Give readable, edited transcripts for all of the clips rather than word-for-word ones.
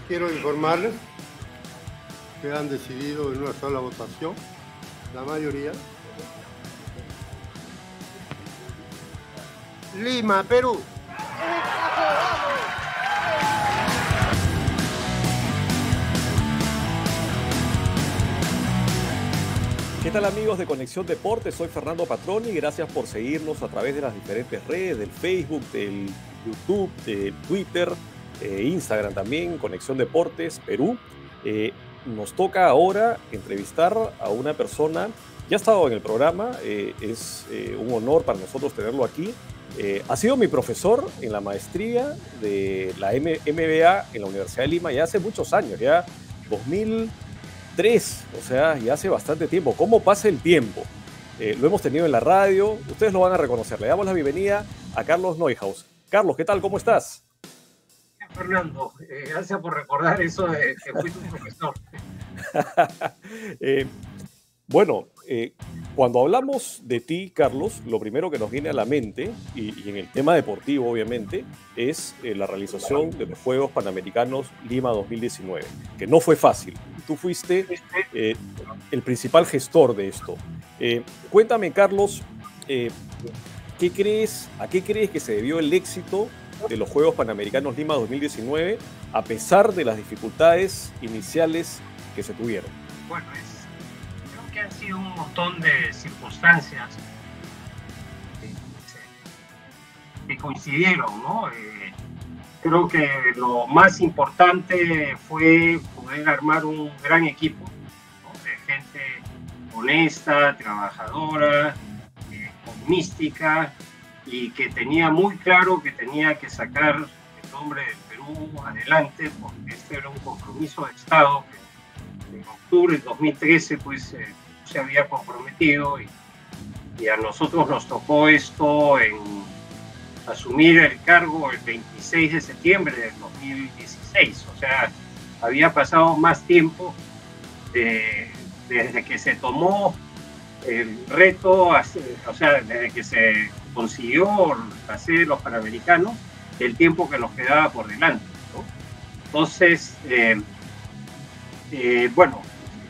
quiero informarles que han decidido en una sola votación, la mayoría. Lima, Perú. ¿Qué tal, amigos de Conexión Deportes? Soy Fernando Patroni y gracias por seguirnos a través de las diferentes redes, del Facebook, del YouTube, de Twitter, Instagram también, Conexión Deportes Perú. Nos toca ahora entrevistar a una persona, ya ha estado en el programa, es un honor para nosotros tenerlo aquí. Ha sido mi profesor en la maestría de la MBA en la Universidad de Lima ya hace muchos años, ya 2003, o sea, ya hace bastante tiempo. ¿Cómo pasa el tiempo? Lo hemos tenido en la radio, ustedes lo van a reconocer. Le damos la bienvenida a Carlos Neuhaus. Carlos, ¿qué tal? ¿Cómo estás? Fernando, gracias por recordar eso de que fui tu profesor. Bueno, cuando hablamos de ti, Carlos, lo primero que nos viene a la mente, y en el tema deportivo obviamente, es la realización de los Juegos Panamericanos Lima 2019, que no fue fácil. Tú fuiste el principal gestor de esto. Cuéntame, Carlos, ¿a qué crees que se debió el éxito de los Juegos Panamericanos Lima 2019 a pesar de las dificultades iniciales que se tuvieron? Bueno, creo que han sido un montón de circunstancias que coincidieron, ¿no? Creo que lo más importante fue poder armar un gran equipo, ¿no? De gente honesta, trabajadora, con mística, y que tenía muy claro que tenía que sacar el nombre del Perú adelante, porque este era un compromiso de Estado que en octubre del 2013 pues se había comprometido, y a nosotros nos tocó esto en asumir el cargo el 26 de septiembre del 2016, o sea, había pasado más tiempo desde que se tomó el reto, o sea, desde que se consiguió hacer los Panamericanos, el tiempo que nos quedaba por delante, ¿no? Entonces, bueno,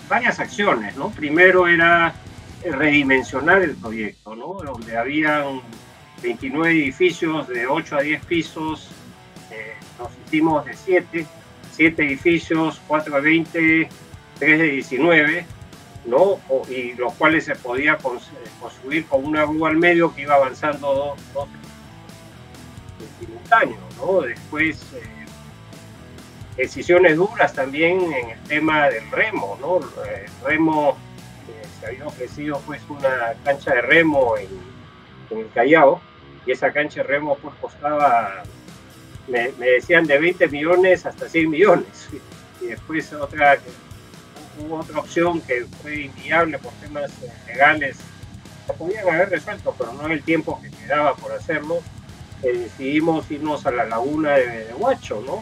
varias acciones, ¿no? Primero era redimensionar el proyecto, ¿no? Donde habían 29 edificios de 8 a 10 pisos, nos hicimos de 7 edificios, 4 de 20, 3 de 19, ¿no? Y los cuales se podía construir con una grúa al medio que iba avanzando dos simultáneos, ¿no? Después, decisiones duras también en el tema del remo, ¿no? El remo, se había ofrecido pues una cancha de remo en el Callao, y esa cancha de remo pues costaba, me decían, de 20 millones hasta 100 millones, y después hubo otra opción que fue inviable por temas legales, se podían haber resuelto, pero no el tiempo que quedaba por hacerlo. Decidimos irnos a la laguna de Huacho, ¿no?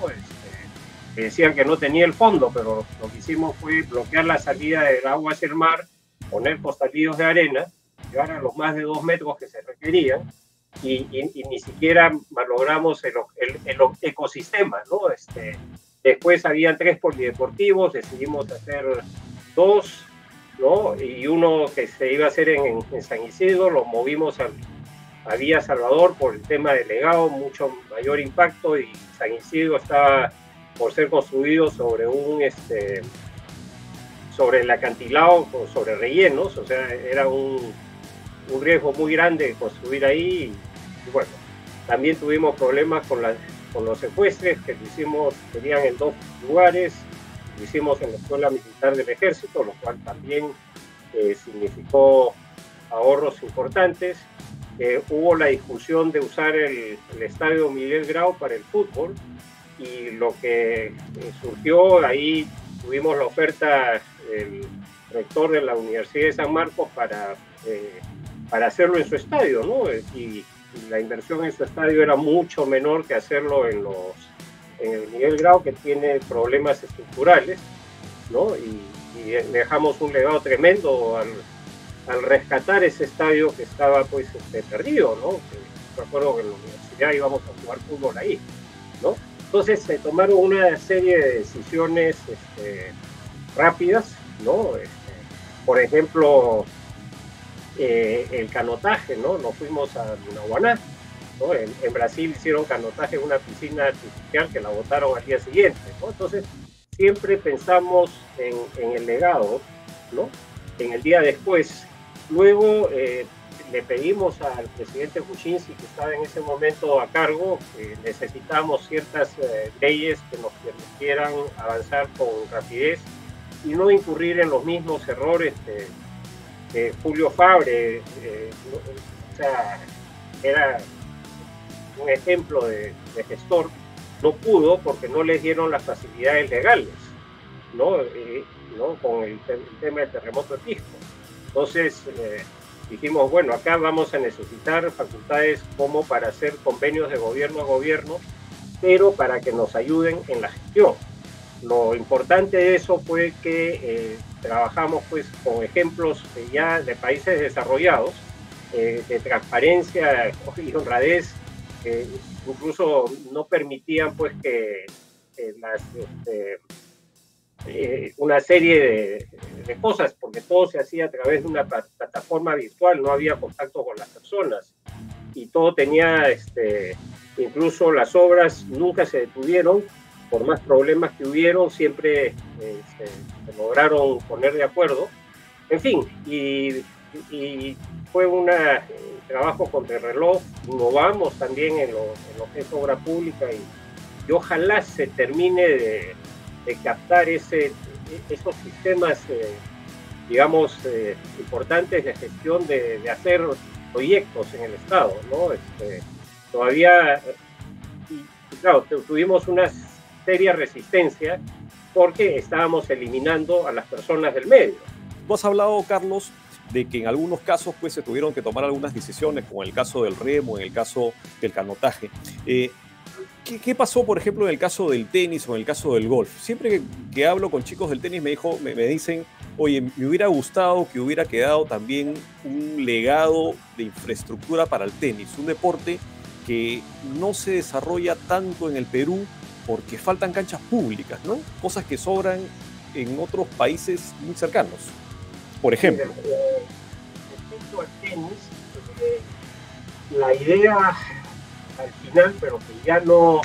Que decían que no tenía el fondo, pero lo que hicimos fue bloquear la salida del agua hacia el mar, poner costalillos de arena, llevar a los más de 2 metros que se requerían, y ni siquiera logramos el ecosistema, ¿no? Después habían 3 polideportivos, decidimos hacer 2, ¿no? Y uno que se iba a hacer en San Isidro, lo movimos a Villa Salvador por el tema del legado, mucho mayor impacto, y San Isidro estaba por ser construido sobre sobre el acantilado, sobre rellenos, o sea, era un riesgo muy grande construir ahí, y bueno, también tuvimos problemas con los secuestres, que lo hicimos, tenían en 2 lugares, lo hicimos en la Escuela Militar del Ejército, lo cual también significó ahorros importantes. Hubo la discusión de usar el estadio Miguel Grau para el fútbol, y lo que surgió ahí, tuvimos la oferta del rector de la Universidad de San Marcos para hacerlo en su estadio, ¿no? Y la inversión en su estadio era mucho menor que hacerlo en el Miguel Grau, que tiene problemas estructurales, ¿no? Y dejamos un legado tremendo al rescatar ese estadio que estaba perdido, ¿no? Recuerdo que en la universidad íbamos a jugar fútbol ahí, ¿no? Entonces se tomaron una serie de decisiones rápidas, ¿no? Por ejemplo, el canotaje, ¿no? Nos fuimos a Lunahuaná, ¿no? En Brasil hicieron canotaje en una piscina artificial que la botaron al día siguiente, ¿no? Entonces siempre pensamos en el legado, ¿no? En el día después. Luego le pedimos al presidente Kuczynski, que estaba en ese momento a cargo, que necesitábamos ciertas leyes que nos permitieran avanzar con rapidez y no incurrir en los mismos errores que Julio Fabre, o sea, era un ejemplo de gestor, no pudo porque no les dieron las facilidades legales, ¿no? Con el tema del terremoto de Pisco. Entonces, dijimos, bueno, acá vamos a necesitar facultades como para hacer convenios de gobierno a gobierno, pero para que nos ayuden en la gestión. Lo importante de eso fue que trabajamos pues con ejemplos ya de países desarrollados, de transparencia y honradez, que incluso no permitían pues que una serie de cosas, porque todo se hacía a través de una plataforma virtual, no había contacto con las personas y todo tenía, incluso las obras nunca se detuvieron, por más problemas que hubieron, siempre se lograron poner de acuerdo. En fin, y fue un trabajo contrarreloj, innovamos también en lo que es obra pública y ojalá se termine de captar esos sistemas, digamos, importantes de gestión de hacer proyectos en el Estado, ¿no? Todavía, y claro, tuvimos una seria resistencia porque estábamos eliminando a las personas del medio. Tú has hablado, Carlos, de que en algunos casos pues, se tuvieron que tomar algunas decisiones, como en el caso del remo, en el caso del canotaje. ¿Qué pasó, por ejemplo, en el caso del tenis o en el caso del golf? Siempre que hablo con chicos del tenis me dicen, oye, me hubiera gustado que hubiera quedado también un legado de infraestructura para el tenis, un deporte que no se desarrolla tanto en el Perú porque faltan canchas públicas, ¿no? Cosas que sobran en otros países muy cercanos, por ejemplo. Respecto al tenis, la idea al final, pero que ya no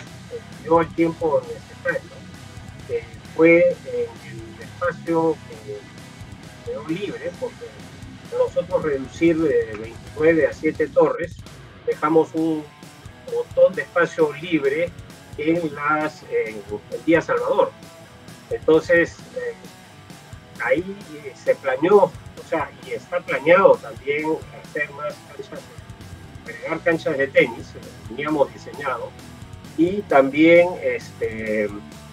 dio el tiempo necesario, fue en el espacio que quedó libre, porque nosotros reducir de 29 a 7 torres, dejamos un montón de espacio libre en el Día Salvador. Entonces, ahí se planeó, o sea, y está planeado también hacer más canchas, agregar canchas de tenis, teníamos diseñado, y también,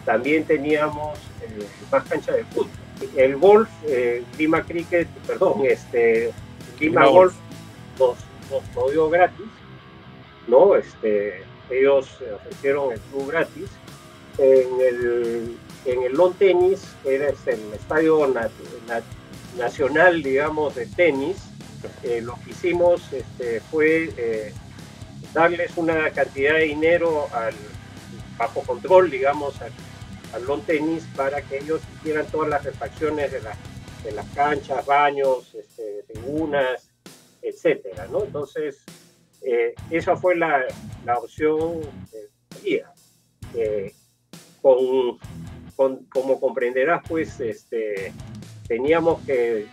también teníamos más canchas de fútbol. El golf, Lima Cricket, perdón, Lima Golf nos dio gratis, ¿no? Ellos ofrecieron el club gratis. En el lawn tenis, era el estadio nacional, digamos, de tenis. Lo que hicimos fue darles una cantidad de dinero bajo control, digamos, al lawn tenis para que ellos hicieran todas las refacciones de las canchas, baños, tribunas, etcétera, ¿no? Entonces, esa fue la opción guía. Como comprenderás, pues teníamos que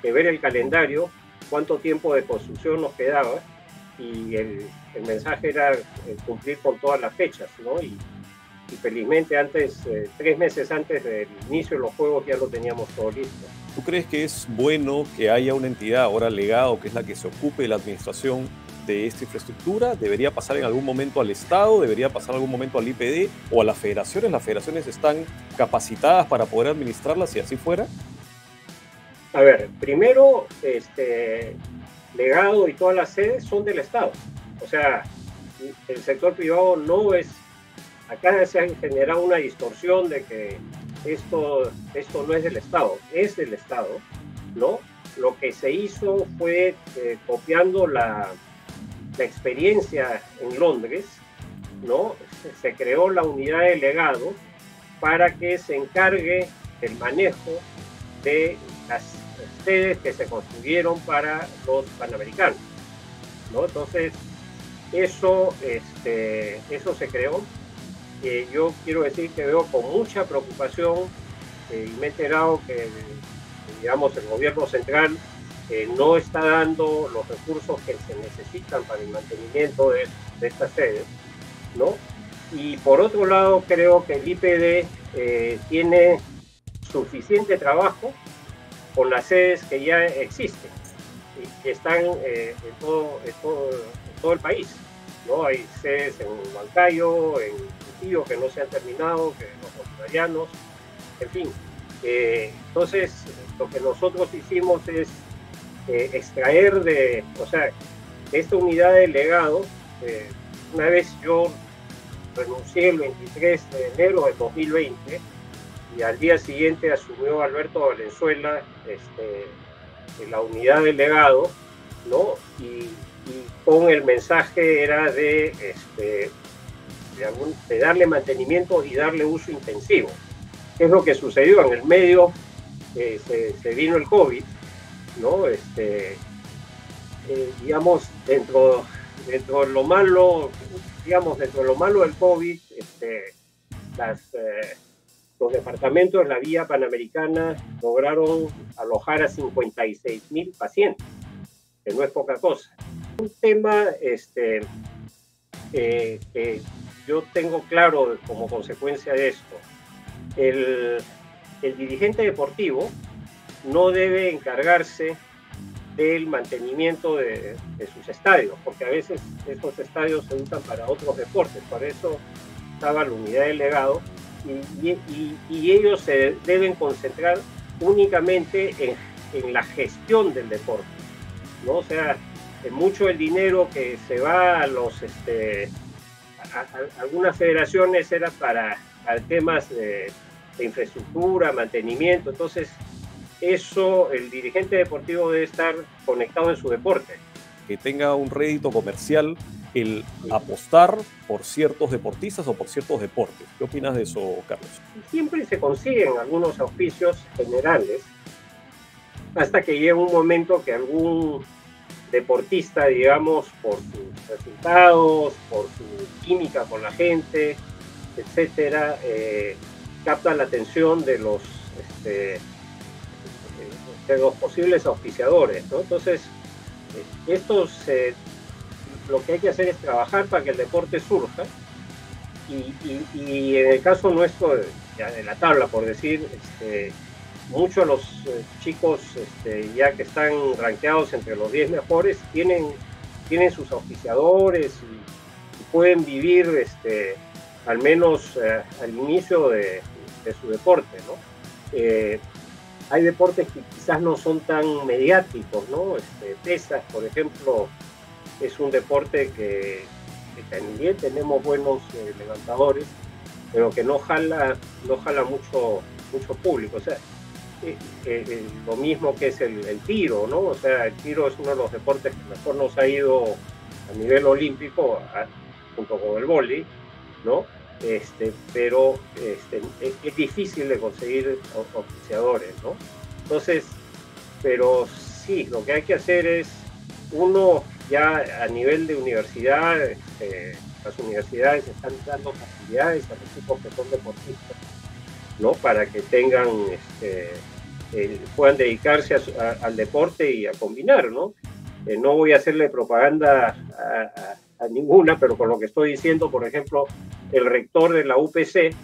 ver el calendario, cuánto tiempo de construcción nos quedaba, y el mensaje era cumplir con todas las fechas, ¿no? Y felizmente 3 meses antes del inicio de los juegos ya lo teníamos todo listo. ¿Tú crees que es bueno que haya una entidad ahora legado que es la que se ocupe de la administración de esta infraestructura? ¿Debería pasar en algún momento al Estado? ¿Debería pasar en algún momento al IPD o a las federaciones? ¿Las federaciones están capacitadas para poder administrarlas si así fuera? A ver, primero, legado y todas las sedes son del Estado. O sea, el sector privado no es... Acá se ha generado una distorsión de que esto no es del Estado, es del Estado, ¿no? Lo que se hizo fue copiando la experiencia en Londres, ¿no? se creó la unidad de delegado para que se encargue del manejo de las sedes que se construyeron para los Panamericanos, ¿no? Entonces, eso se creó. Yo quiero decir que veo con mucha preocupación y me he enterado que, digamos, el gobierno central no está dando los recursos que se necesitan para el mantenimiento de estas sedes, ¿no? Y por otro lado, creo que el IPD tiene suficiente trabajo con las sedes que ya existen y que están en todo el país, ¿no? Hay sedes en Huancayo, en Trujillo que no se han terminado, que los bolivarianos, en fin. Entonces, lo que nosotros hicimos es extraer de esta unidad de delegado. Una vez yo renuncié el 23 de enero de 2020 y al día siguiente asumió Alberto Valenzuela la unidad de delegado, ¿no? Y con el mensaje era de darle mantenimiento y darle uso intensivo. ¿Qué es lo que sucedió? En el medio se vino el COVID, ¿no? Digamos, dentro de lo malo, del COVID, los departamentos de la vía panamericana lograron alojar a 56,000 pacientes, que no es poca cosa. Un tema que yo tengo claro como consecuencia de esto: el dirigente deportivo no debe encargarse del mantenimiento de sus estadios, porque a veces esos estadios se usan para otros deportes. Por eso estaba la unidad de delegado y ellos se deben concentrar únicamente en la gestión del deporte, ¿no? O sea, mucho el dinero que se va a algunas federaciones era para temas de infraestructura, mantenimiento. Entonces, eso, el dirigente deportivo debe estar conectado en su deporte. Que tenga un rédito comercial el apostar por ciertos deportistas o por ciertos deportes. ¿Qué opinas de eso, Carlos? Siempre se consiguen algunos auspicios generales hasta que llega un momento que algún deportista, digamos, por sus resultados, por su química con la gente, etcétera, capta la atención de los posibles auspiciadores, ¿no? Entonces, lo que hay que hacer es trabajar para que el deporte surja y en el caso nuestro, ya de la tabla, por decir, muchos de los chicos ya que están rankeados entre los 10 mejores tienen sus auspiciadores y pueden vivir al menos al inicio de su deporte, ¿no? Hay deportes que quizás no son tan mediáticos, ¿no? Pesas, por ejemplo, es un deporte que también tenemos buenos levantadores, pero que no jala mucho público. O sea, lo mismo que es el tiro, ¿no? O sea, el tiro es uno de los deportes que mejor nos ha ido a nivel olímpico, junto con el vóley, ¿no? Pero es difícil de conseguir auspiciadores, ¿no? Entonces, pero sí, lo que hay que hacer es, uno, ya a nivel de universidad, las universidades están dando facilidades a los chicos que son deportistas, ¿no? Para que tengan, puedan dedicarse al deporte y a combinar, ¿no? No voy a hacerle propaganda a ninguna, pero con lo que estoy diciendo, por ejemplo, el rector de la UPC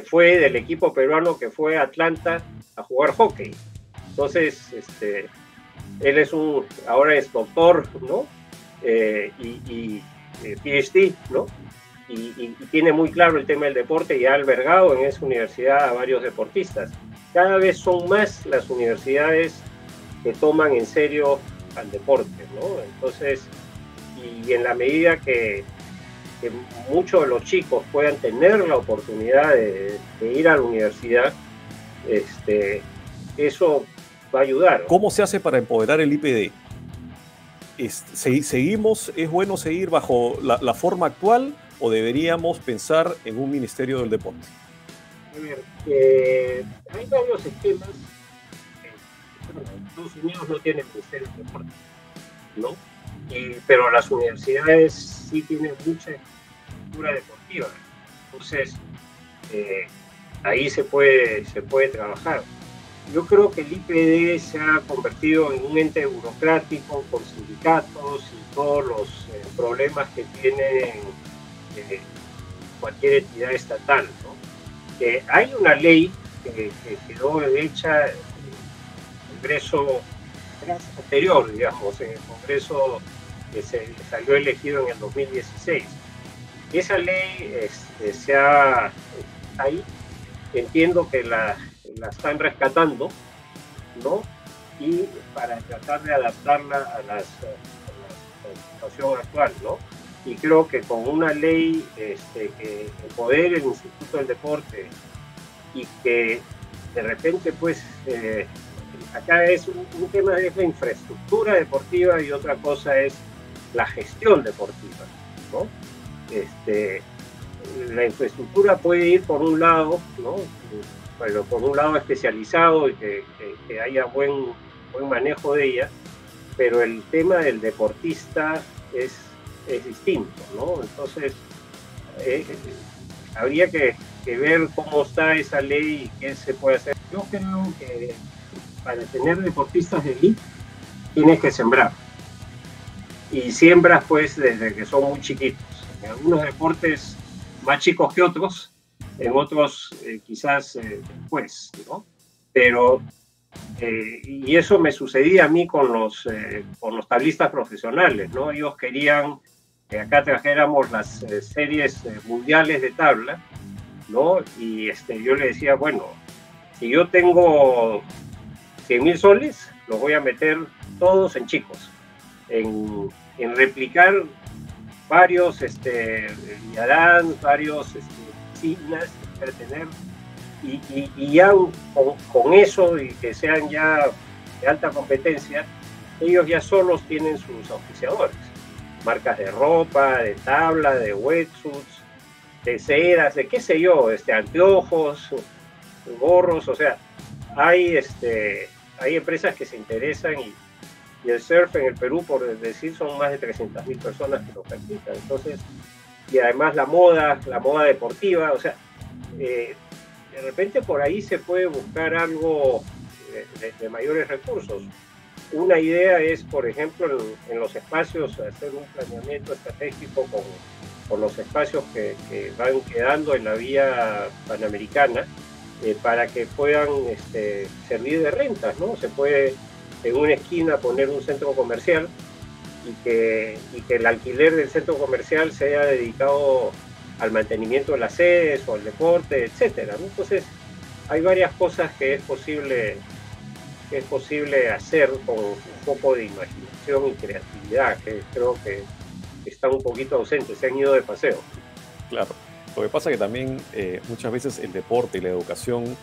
fue del equipo peruano que fue a Atlanta a jugar hockey. Entonces, él ahora es doctor, ¿no? Y PhD, ¿no? Y tiene muy claro el tema del deporte y ha albergado en esa universidad a varios deportistas. Cada vez son más las universidades que toman en serio al deporte, ¿no? Entonces, y en la medida que muchos de los chicos puedan tener la oportunidad de ir a la universidad, eso va a ayudar. ¿Cómo se hace para empoderar el IPD? ¿Es bueno seguir bajo la forma actual o deberíamos pensar en un Ministerio del Deporte? A ver, hay varios esquemas. Estados Unidos no tiene Ministerio del Deporte, ¿no? Pero las universidades sí tienen mucha estructura deportiva. Entonces, ahí se puede trabajar. Yo creo que el IPD se ha convertido en un ente burocrático con sindicatos y todos los problemas que tiene cualquier entidad estatal, ¿no? Hay una ley que quedó hecha en el Congreso anterior, digamos, en el Congreso que se salió elegido en el 2016. Esa ley está ahí. Entiendo que la están rescatando, ¿no? Y para tratar de adaptarla a la situación actual, ¿no? Y creo que con una ley que empodere el Instituto del Deporte y que de repente, pues, acá es un tema de la infraestructura deportiva y otra cosa es la gestión deportiva, ¿no? La infraestructura puede ir por un lado, ¿no? Pero por un lado especializado y que haya buen manejo de ella, pero el tema del deportista es distinto, ¿no? Entonces, habría que ver cómo está esa ley y qué se puede hacer. Yo creo que para tener deportistas de elite tienes que sembrar. Y siembras, pues, desde que son muy chiquitos. En algunos deportes más chicos que otros, en otros quizás después, ¿no? Pero, y eso me sucedía a mí con los tablistas profesionales, ¿no? Ellos querían que acá trajéramos las series mundiales de tabla, ¿no? Y yo le decía, bueno, si yo tengo 100.000 soles, los voy a meter todos en chicos, en replicar varios Yarán, varios Signas, tener, y ya con eso y que sean ya de alta competencia, ellos ya solos tienen sus auspiciadores, marcas de ropa, de tabla, de wetsuits, de ceras, de qué sé yo, anteojos, gorros, o sea, hay empresas que se interesan y el surf en el Perú, por decir, son más de 300.000 personas que lo practican. Entonces, y además la moda deportiva, o sea, de repente por ahí se puede buscar algo de mayores recursos. Una idea es, por ejemplo, en los espacios, hacer un planeamiento estratégico con los espacios que van quedando en la vía panamericana para que puedan servir de rentas, ¿no? Se puede en una esquina poner un centro comercial y que el alquiler del centro comercial sea dedicado al mantenimiento de las sedes o al deporte, etcétera, ¿no? Entonces, hay varias cosas que es posible hacer con un poco de imaginación y creatividad, que creo que están un poquito ausentes, se han ido de paseo. Claro, lo que pasa es que también muchas veces el deporte y la educación,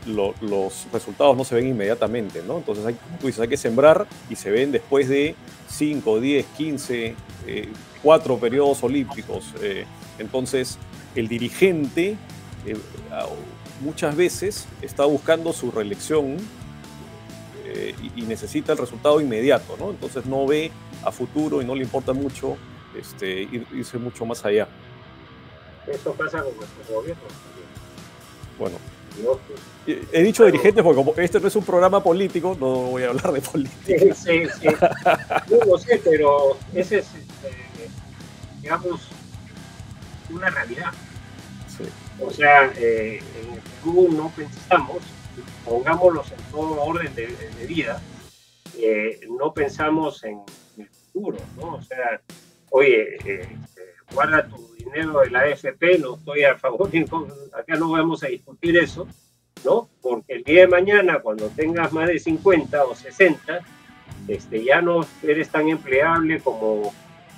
los resultados no se ven inmediatamente, ¿no? Entonces, tú dices, hay que sembrar y se ven después de 5, 10, 15, 4 periodos olímpicos. Entonces, el dirigente muchas veces está buscando su reelección y necesita el resultado inmediato, ¿no? Entonces no ve a futuro y no le importa mucho irse mucho más allá. Eso pasa con nuestros gobiernos también. Bueno, he dicho dirigentes porque como este no es un programa político, no voy a hablar de política. Sí. No lo sé, pero ese es, digamos, una realidad. Sí. O sea, en el Perú no pensamos, pongámoslos en todo orden de vida, no pensamos en el futuro, ¿no? O sea, oye, guarda tu dinero de la AFP, no estoy a favor, acá no vamos a discutir eso, ¿no? Porque el día de mañana, cuando tengas más de 50 o 60, ya no eres tan empleable como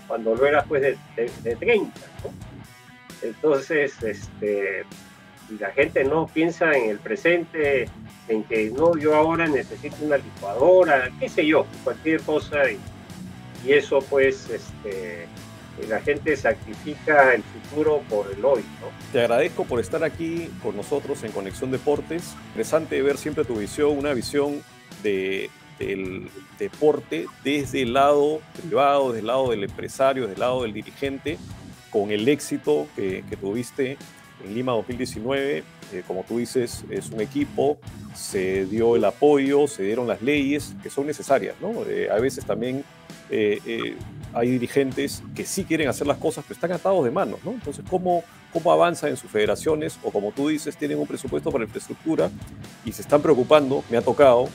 cuando lo eras pues de 30, ¿no? Entonces, y la gente no piensa en el presente, en que no, yo ahora necesito una licuadora, qué sé yo, cualquier cosa, y eso pues la gente sacrifica el futuro por el hoy, ¿no? Te agradezco por estar aquí con nosotros en Conexión Deportes. Interesante ver siempre tu visión, una visión del deporte desde el lado privado, desde el lado del empresario, desde el lado del dirigente, con el éxito que tuviste en Lima 2019. Como tú dices, es un equipo, se dio el apoyo, se dieron las leyes que son necesarias, ¿no? A veces también hay dirigentes que sí quieren hacer las cosas, pero están atados de manos, ¿no? Entonces, ¿cómo avanzan en sus federaciones? O como tú dices, tienen un presupuesto para infraestructura y se están preocupando, me ha tocado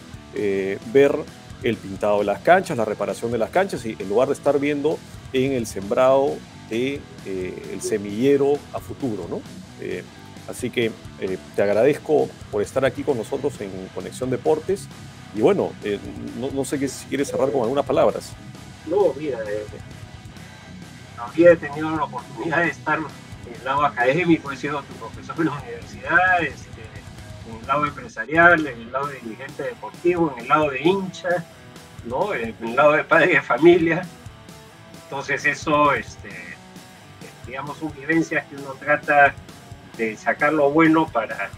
ver el pintado de las canchas, la reparación de las canchas, y en lugar de estar viendo en el sembrado de el semillero a futuro, ¿no? Así que te agradezco por estar aquí con nosotros en Conexión Deportes. Y bueno, no sé si quieres cerrar con algunas palabras. No, mira, había tenido la oportunidad de estar en el lado académico, he sido tu profesor en la universidad, en el lado empresarial, en el lado de dirigente deportivo, en el lado de hincha, ¿no? En el lado de padre de familia. Entonces eso, digamos, son vivencias que uno trata de sacar lo bueno para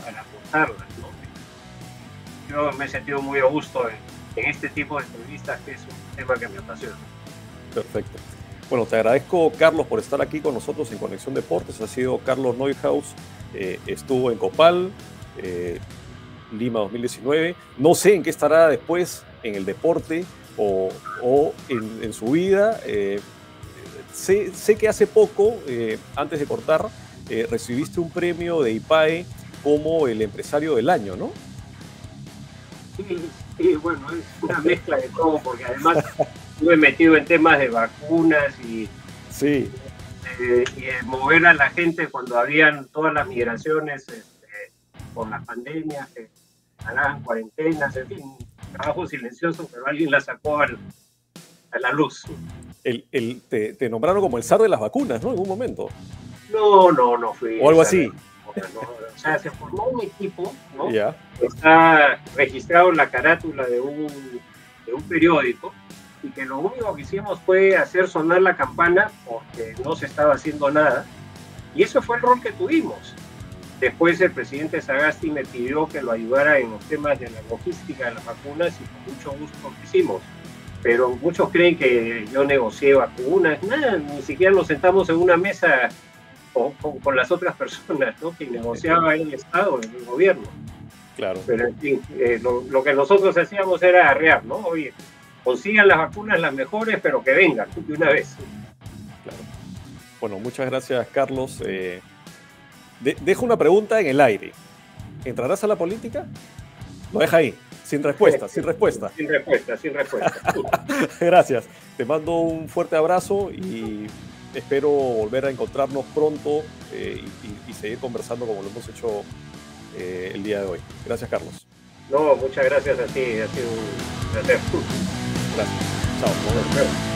aportarlas, ¿no? Yo me he sentido muy a gusto en este tipo de entrevistas, que es un tema que me apasiona. Perfecto. Bueno, te agradezco, Carlos, por estar aquí con nosotros en Conexión Deportes. Ha sido Carlos Neuhaus, estuvo en Copal, Lima 2019. No sé en qué estará después, en el deporte o en su vida. Sé que hace poco, antes de cortar, recibiste un premio de IPAE como el empresario del año, ¿no? Sí, bueno, es una mezcla de todo, porque además estuve metido en temas de vacunas y sí. Y mover a la gente cuando habían todas las migraciones por las pandemias, que harán cuarentenas, en fin, trabajo silencioso, pero alguien la sacó a la luz. Te nombraron como el zar de las vacunas, ¿no? En un momento. No fui. O algo así. No, o sea, se formó un equipo, ¿no? Yeah. Está registrado en la carátula de un periódico, y que lo único que hicimos fue hacer sonar la campana porque no se estaba haciendo nada, y eso fue el rol que tuvimos. Después el presidente Sagasti me pidió que lo ayudara en los temas de la logística de las vacunas, y con mucho gusto lo hicimos. Pero muchos creen que yo negocié vacunas. Nada, ni siquiera nos sentamos en una mesa con las otras personas, ¿no? Que negociaba el Estado, el gobierno. Claro. Pero en fin, lo que nosotros hacíamos era arrear, ¿no? Oye, consigan las vacunas las mejores, pero que vengan de una vez. Claro. Bueno, muchas gracias, Carlos. Dejo una pregunta en el aire. ¿Entrarás a la política? Lo deja ahí, sin respuesta, sin respuesta. Sin respuesta. Gracias. Te mando un fuerte abrazo y espero volver a encontrarnos pronto y seguir conversando como lo hemos hecho el día de hoy. Gracias, Carlos. No, muchas gracias a ti. Ha sido un placer. Gracias. Chao.